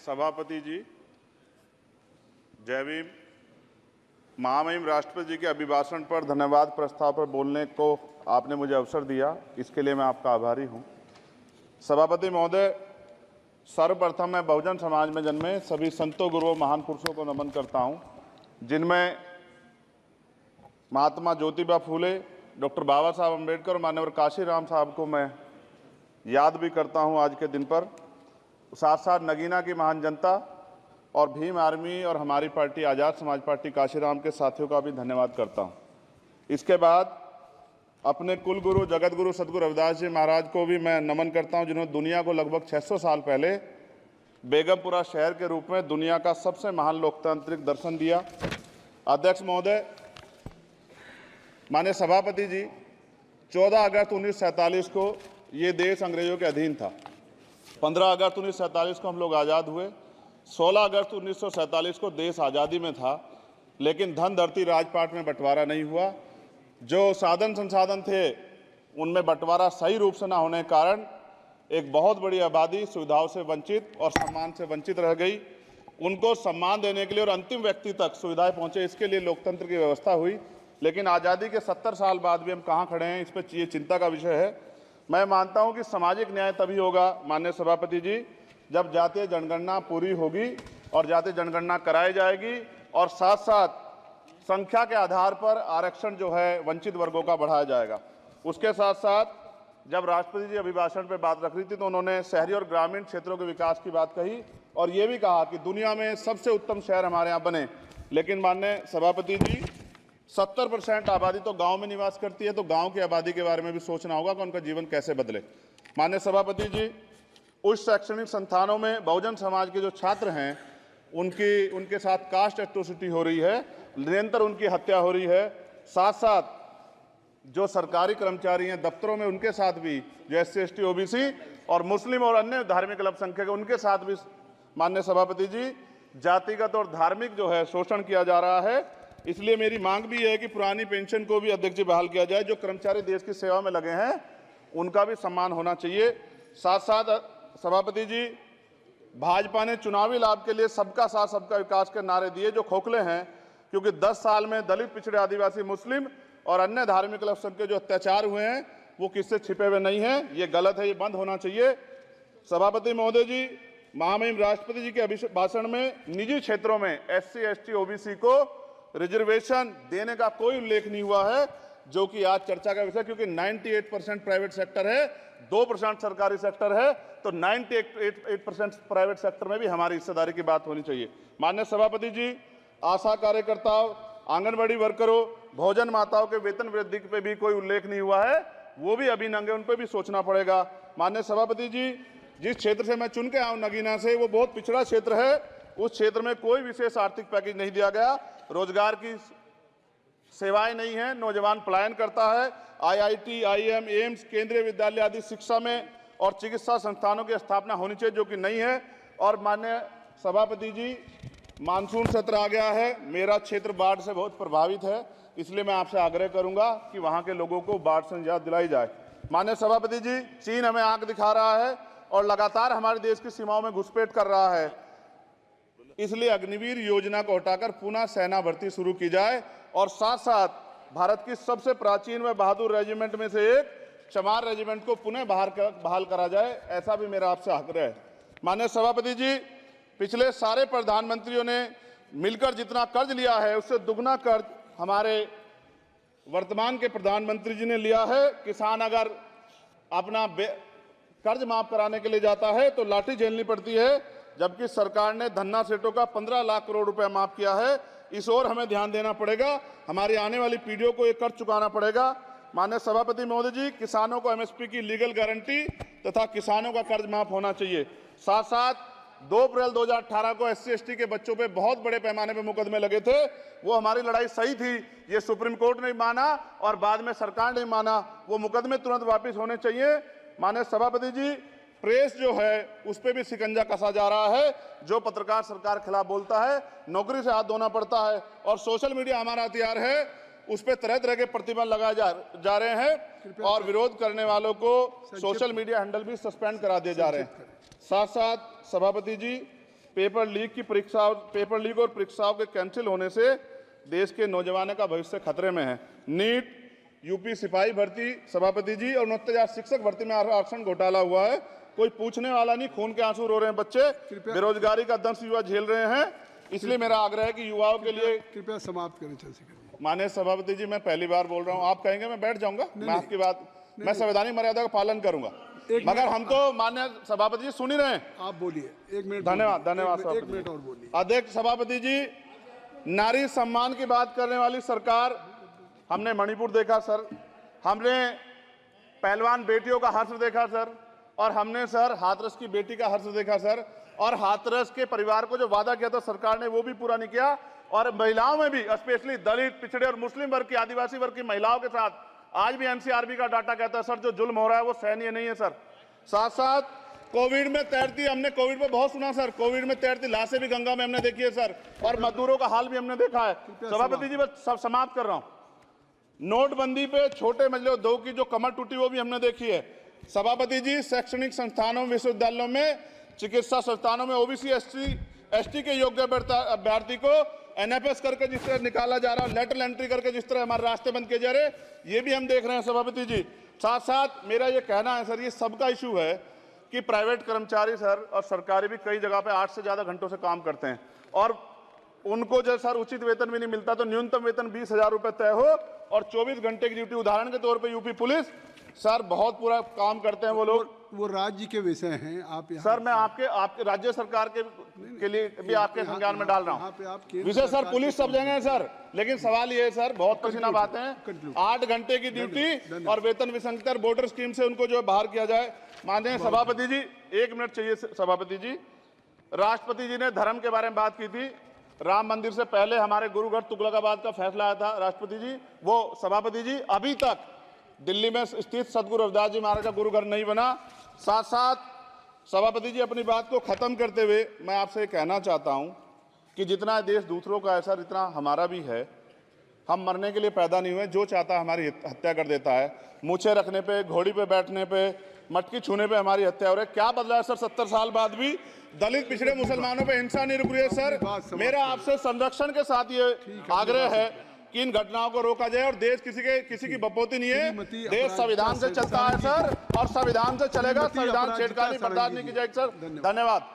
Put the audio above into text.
सभापति जी, जय भीम। महामहिम राष्ट्रपति जी के अभिभाषण पर धन्यवाद प्रस्ताव पर बोलने को आपने मुझे अवसर दिया, इसके लिए मैं आपका आभारी हूं। सभापति महोदय, सर्वप्रथम मैं बहुजन समाज में जन्मे सभी संतों, गुरुओं, महान पुरुषों को नमन करता हूं, जिनमें महात्मा ज्योतिबा फूले, डॉक्टर बाबा साहब अम्बेडकर और मान्यवर काशीराम साहब को मैं याद भी करता हूं आज के दिन पर। साथ साथ नगीना की महान जनता और भीम आर्मी और हमारी पार्टी आज़ाद समाज पार्टी काशीराम के साथियों का भी धन्यवाद करता हूं। इसके बाद अपने कुल गुरु जगत गुरु सदगुरु रविदास जी महाराज को भी मैं नमन करता हूं, जिन्होंने दुनिया को लगभग 600 साल पहले बेगमपुरा शहर के रूप में दुनिया का सबसे महान लोकतांत्रिक दर्शन दिया। अध्यक्ष महोदय, माननीय सभापति जी, 14 अगस्त 1947 को ये देश अंग्रेजों के अधीन था। 15 अगस्त 1947 को हम लोग आज़ाद हुए। 16 अगस्त 1947 को देश आज़ादी में था, लेकिन धन धरती राजपाट में बंटवारा नहीं हुआ। जो साधन संसाधन थे उनमें बंटवारा सही रूप से न होने के कारण एक बहुत बड़ी आबादी सुविधाओं से वंचित और सम्मान से वंचित रह गई। उनको सम्मान देने के लिए और अंतिम व्यक्ति तक सुविधाएं पहुंचे, इसके लिए लोकतंत्र की व्यवस्था हुई। लेकिन आज़ादी के 70 साल बाद भी हम कहाँ खड़े हैं, इस पर ये चिंता का विषय है। मैं मानता हूं कि सामाजिक न्याय तभी होगा माननीय सभापति जी, जब जातीय जनगणना पूरी होगी और जातीय जनगणना कराई जाएगी और साथ साथ संख्या के आधार पर आरक्षण जो है वंचित वर्गों का बढ़ाया जाएगा। उसके साथ साथ जब राष्ट्रपति जी अभिभाषण पर बात रख रही थी तो उन्होंने शहरी और ग्रामीण क्षेत्रों के विकास की बात कही और ये भी कहा कि दुनिया में सबसे उत्तम शहर हमारे यहाँ बने। लेकिन माननीय सभापति जी, 70% आबादी तो गांव में निवास करती है, तो गांव की आबादी के बारे में भी सोचना होगा कि उनका जीवन कैसे बदले। माननीय सभापति जी, उच्च शैक्षणिक संस्थानों में बहुजन समाज के जो छात्र हैं उनके साथ कास्ट एट्रोसिटी हो रही है, निरंतर उनकी हत्या हो रही है। साथ साथ जो सरकारी कर्मचारी हैं दफ्तरों में, उनके साथ भी जो SC ST OBC और मुस्लिम और अन्य धार्मिक अल्पसंख्यक हैं उनके साथ भी माननीय सभापति जी जातिगत और धार्मिक जो है शोषण किया जा रहा है। इसलिए मेरी मांग भी है कि पुरानी पेंशन को भी अध्यक्ष जी बहाल किया जाए। जो कर्मचारी देश की सेवा में लगे हैं उनका भी सम्मान होना चाहिए। साथ साथ सभापति जी, भाजपा ने चुनावी लाभ के लिए सबका साथ सबका विकास के नारे दिए जो खोखले हैं, क्योंकि 10 साल में दलित, पिछड़े, आदिवासी, मुस्लिम और अन्य धार्मिक अल्पसंख्यक जो अत्याचार हुए हैं वो किससे छिपे हुए नहीं हैं। ये गलत है, ये बंद होना चाहिए। सभापति महोदय जी, महामहिम राष्ट्रपति जी के अभिभाषण में निजी क्षेत्रों में SC ST OBC को रिजर्वेशन देने का कोई उल्लेख नहीं हुआ है, जो कि आज चर्चा का विषय, क्योंकि 98% प्राइवेट सेक्टर है, 2% सरकारी सेक्टर है, तो 98% प्राइवेट सेक्टर में भी हमारी हिस्सेदारी की बात होनी चाहिए। माननीय सभापति जी, आशा कार्यकर्ताओं, आंगनबाड़ी वर्करों, भोजन माताओं के वेतन वृद्धि पे भी कोई उल्लेख नहीं हुआ है, वो भी अभी नंगे, उन पर भी सोचना पड़ेगा। माननीय सभापति जी, जिस क्षेत्र से मैं चुन के आऊँ नगीना से, वो बहुत पिछड़ा क्षेत्र है। उस क्षेत्र में कोई विशेष आर्थिक पैकेज नहीं दिया गया, रोजगार की सेवाएं नहीं है, नौजवान पलायन करता है। IIT, IIM, एम्स, केंद्रीय विद्यालय आदि शिक्षा में और चिकित्सा संस्थानों की स्थापना होनी चाहिए, जो कि नहीं है। और माननीय सभापति जी, मानसून सत्र आ गया है, मेरा क्षेत्र बाढ़ से बहुत प्रभावित है, इसलिए मैं आपसे आग्रह करूंगा कि वहां के लोगों को बाढ़ से निजात दिलाई जाए। माननीय सभापति जी, चीन हमें आंख दिखा रहा है और लगातार हमारे देश की सीमाओं में घुसपैठ कर रहा है, इसलिए अग्निवीर योजना को हटाकर पुनः सेना भर्ती शुरू की जाए और साथ साथ भारत की सबसे प्राचीन व बहादुर रेजिमेंट में से एक चमार रेजिमेंट को पुनः बहाल करा जाए, ऐसा भी मेरा आपसे आग्रह है। माननीय सभापति जी, पिछले सारे प्रधानमंत्रियों ने मिलकर जितना कर्ज लिया है उससे दुगना कर्ज हमारे वर्तमान के प्रधानमंत्री जी ने लिया है। किसान अगर अपना कर्ज माफ कराने के लिए जाता है तो लाठी झेलनी पड़ती है, जबकि सरकार ने धन्ना सेठों का 15 लाख करोड़ रुपया माफ किया है। इस ओर हमें ध्यान देना पड़ेगा, हमारी आने वाली पीढ़ियों को ये कर्ज चुकाना पड़ेगा। माननीय सभापति महोदय जी, किसानों को MSP की लीगल गारंटी तथा किसानों का कर्ज माफ होना चाहिए। साथ साथ 2 अप्रैल 2018 को SC ST के बच्चों पे बहुत बड़े पैमाने पे मुकदमे लगे थे, वो हमारी लड़ाई सही थी, ये सुप्रीम कोर्ट ने माना और बाद में सरकार ने माना, वो मुकदमे तुरंत वापस होने चाहिए। माननीय सभापति जी, प्रेस जो है उस पर भी शिकंजा कसा जा रहा है। जो पत्रकार सरकार के खिलाफ बोलता है नौकरी से हाथ धोना पड़ता है, और सोशल मीडिया हमारा हथियार है, उस पर तरह तरह के प्रतिबंध लगाए जा रहे हैं और विरोध करने वालों को सोशल मीडिया हैंडल भी सस्पेंड करा दिए जा रहे हैं। साथ साथ सभापति जी, पेपर लीक और परीक्षाओं के कैंसिल होने से देश के नौजवानों का भविष्य खतरे में है। नीट, यूपी सिपाही भर्ती सभापति जी और 69,000 शिक्षक भर्ती में आरक्षण घोटाला हुआ है, कोई पूछने वाला नहीं, खून के आंसू रो रहे हैं बच्चे, बेरोजगारी का दंश युवा झेल रहे हैं। इसलिए मेरा आग्रह है कि युवाओं के लिए कृपया समाप्त करें चंद्रशेखर जी। माननीय सभापति जी, मैं पहली बार बोल रहा हूं, आप कहेंगे मैं बैठ जाऊंगा, मैं आपकी बात, मैं संवैधानिक मर्यादा का पालन करूंगा, मगर हम तो माननीय सभापति जी सुन ही रहे हैं। आप बोलिए, 1 मिनट। धन्यवाद। 1 मिनट और बोलिए। अध्यक्ष सभापति जी, नारी सम्मान की बात करने वाली सरकार, हमने मणिपुर देखा सर, हमने पहलवान बेटियों का हर्ष देखा सर, और हमने सर हाथरस की बेटी का हर्ष देखा सर, और हाथरस के परिवार को जो वादा किया था सरकार ने वो भी पूरा नहीं किया। और महिलाओं में भी, स्पेशली दलित, पिछड़े और मुस्लिम वर्ग की, आदिवासी वर्ग की महिलाओं के साथ आज भी एनसीआरबी का डाटा कहता है सर, जो जुल्म हो रहा है वो सहनीय नहीं है सर। साथ साथ कोविड में तैरती, हमने कोविड में बहुत सुना सर, कोविड में तैरती लाशें भी गंगा में हमने देखी है सर, और मजदूरों का हाल भी हमने देखा है। सभापति जी, बस सब समाप्त कर रहा हूं। नोटबंदी पे छोटे मजले उद्योग की जो कमर टूटी वो भी हमने देखी है। सभापति जी, शैक्षणिक संस्थानों, विश्वविद्यालयों में, चिकित्सा संस्थानों में ओबीसी एसटी के योग्य अभ्यर्थी को एनएफएस करके जिस तरह निकाला जा रहा है, लेटरल एंट्री करके जिस तरह हमारे रास्ते बंद किए जा रहे, ये भी हम देख रहे हैं सभापति जी। साथ साथ मेरा ये कहना है सर, ये सबका इशू है कि प्राइवेट कर्मचारी सर और सरकारी भी कई जगह पे 8 से ज्यादा घंटों से काम करते हैं, और उनको जब सर उचित वेतन भी नहीं मिलता, तो न्यूनतम वेतन 20,000 रुपए तय हो और 24 घंटे की ड्यूटी। उदाहरण के तौर पे यूपी पुलिस सर बहुत पूरा काम करते हैं वो लोग, वो राज्य के विषय हैं। आप सर मैं आपके राज्य सरकार के लिए भी आपके संज्ञान में डाल रहा हूँ विषय सर, पुलिस सब जगह है सर, लेकिन सवाल ये है सर, बहुत पसीना बहाते हैं, 8 घंटे की ड्यूटी और वेतन विसंगति, बॉर्डर स्कीम से उनको जो है बाहर किया जाए। माननीय सभापति जी, 1 मिनट चाहिए सभापति जी। राष्ट्रपति जी ने धर्म के बारे में बात की थी, राम मंदिर से पहले हमारे गुरुघर तुगलकाबाद का फैसला आया था राष्ट्रपति जी, वो सभापति जी अभी तक दिल्ली में स्थित सदगुरु रविदास जी महाराज का गुरुघर नहीं बना। साथ साथ सभापति जी, अपनी बात को खत्म करते हुए मैं आपसे कहना चाहता हूं कि जितना देश दूसरों का है सर, इतना हमारा भी है। हम मरने के लिए पैदा नहीं हुए, जो चाहता है हमारी हत्या कर देता है। मूछें रखने पे, घोड़ी पे बैठने पे, मटकी छूने पे हमारी हत्या हो रही है। क्या बदला है सर 70 साल बाद भी? दलित, पिछड़े, मुसलमानों पे हिंसा नहीं रुक रही है सर। मेरा आपसे संरक्षण के साथ ये आग्रह है कि इन घटनाओं को रोका जाए, और देश किसी की बपोती नहीं है, देश संविधान से चलता है सर, और संविधान से चलेगा, संविधान छेड़खानी बर्दाश्त नहीं की जाएगी सर। धन्यवाद।